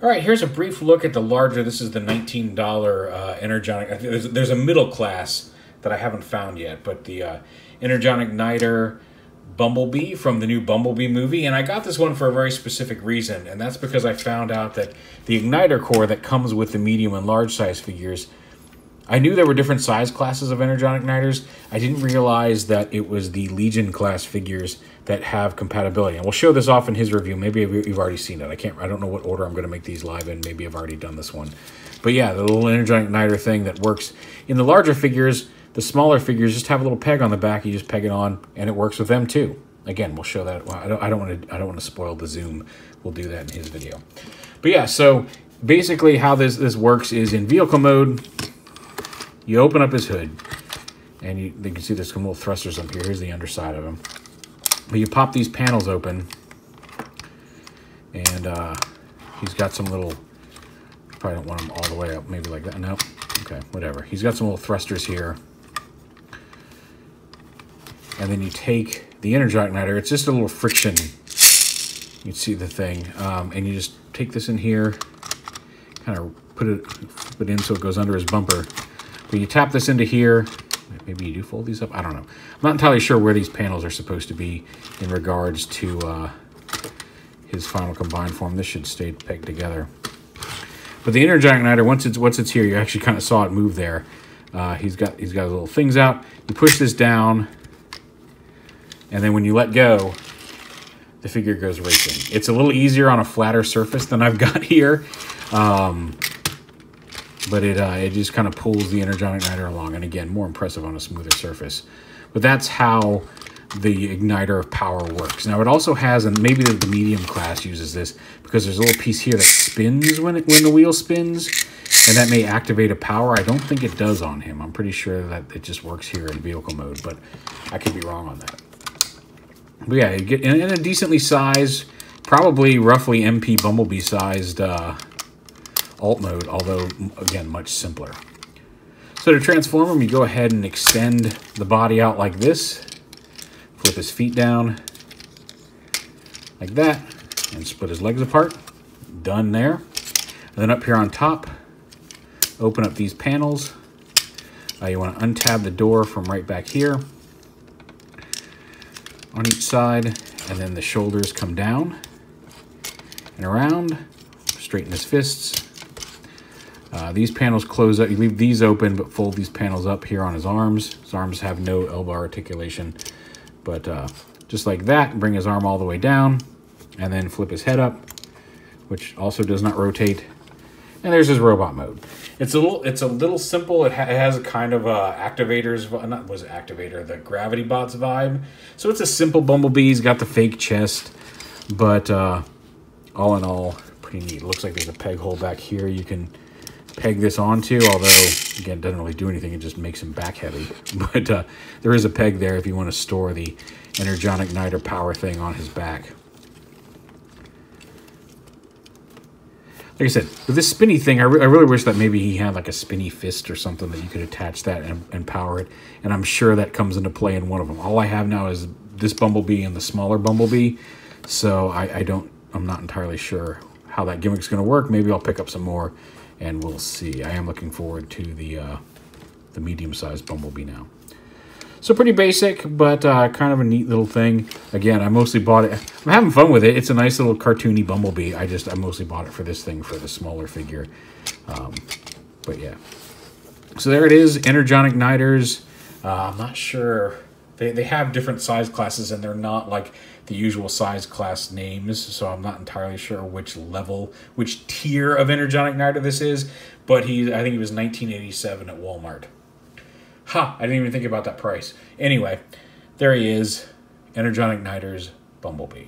All right, here's a brief look at the larger. This is the $19 Energonic. There's a middle class that I haven't found yet, but the Energonic Niter Bumblebee from the new Bumblebee movie. And I got this one for a very specific reason, and that's because I found out that the Igniter core that comes with the medium and large size figures, I knew there were different size classes of Energonic Niters. I didn't realize that it was the Legion class figures that have compatibility. And we'll show this off in his review. Maybe you've already seen it. I don't know what order I'm going to make these live in. Maybe I've already done this one. But yeah, the little Energonic Niter thing that works in the larger figures. The smaller figures just have a little peg on the back. You just peg it on, and it works with them too. Again, we'll show that. Well, I don't want to spoil the zoom. We'll do that in his video. But yeah, so basically how this works is in vehicle mode. You open up his hood, and you can see there's some little thrusters up here. Here's the underside of him. But you pop these panels open, and he's got some little, probably don't want them all the way up, maybe like that. No, okay, whatever. He's got some little thrusters here. And then you take the Energonic Niter. It's just a little friction. You see the thing. And you just take this in here, kind of put it in so it goes under his bumper. But you tap this into here. Maybe you do fold these up. I don't know. I'm not entirely sure where these panels are supposed to be in regards to his final combined form. This should stay pegged together. But the Energonic Niter, once it's here, you actually kind of saw it move there. He's got little things out. You push this down, and then when you let go, the figure goes racing. It's a little easier on a flatter surface than I've got here. But it just kind of pulls the Energonic Niter along. And again, more impressive on a smoother surface. But that's how the Igniter of power works. Now it also has, and maybe the medium class uses this, because there's a little piece here that spins when the wheel spins. And that may activate a power. I don't think it does on him. I'm pretty sure that it just works here in vehicle mode. But I could be wrong on that. But yeah, you get in a decently sized, probably roughly MP Bumblebee sized alt mode, although again much simpler. So to transform him, you go ahead and extend the body out like this, flip his feet down like that, and split his legs apart. Done there. And then up here on top, open up these panels. You want to untab the door from right back here on each side, and then the shoulders come down and around. Straighten his fists. These panels close up. You leave these open, but fold these panels up here on his arms. His arms have no elbow articulation, but just like that, bring his arm all the way down, and then flip his head up, which also does not rotate. And there's his robot mode. It's a little simple. It has a kind of the Gravity Bots vibe. So it's a simple Bumblebee. He's got the fake chest, but all in all, pretty neat. It looks like there's a peg hole back here you can peg this onto, although again, it doesn't really do anything. It just makes him back heavy. But there is a peg there if you want to store the Energonic Niter power thing on his back. Like I said, with this spinny thing, I really wish that maybe he had like a spinny fist or something that you could attach that and power it. And I'm sure that comes into play in one of them. All I have now is this Bumblebee and the smaller Bumblebee. So I'm not entirely sure how that gimmick's going to work. Maybe I'll pick up some more and we'll see. I am looking forward to the medium-sized Bumblebee now. So pretty basic, but kind of a neat little thing. Again, I mostly bought it. I'm having fun with it. It's a nice little cartoony Bumblebee. I mostly bought it for this thing, for the smaller figure. But yeah. So there it is, Energonic Niters. I'm not sure. They have different size classes, and they're not like the usual size class names. So I'm not entirely sure which level, which tier of Energonic Niter this is. But I think he was $19.87 at Walmart. Ha! I didn't even think about that price. Anyway, there he is, Energonic Niters Bumblebee.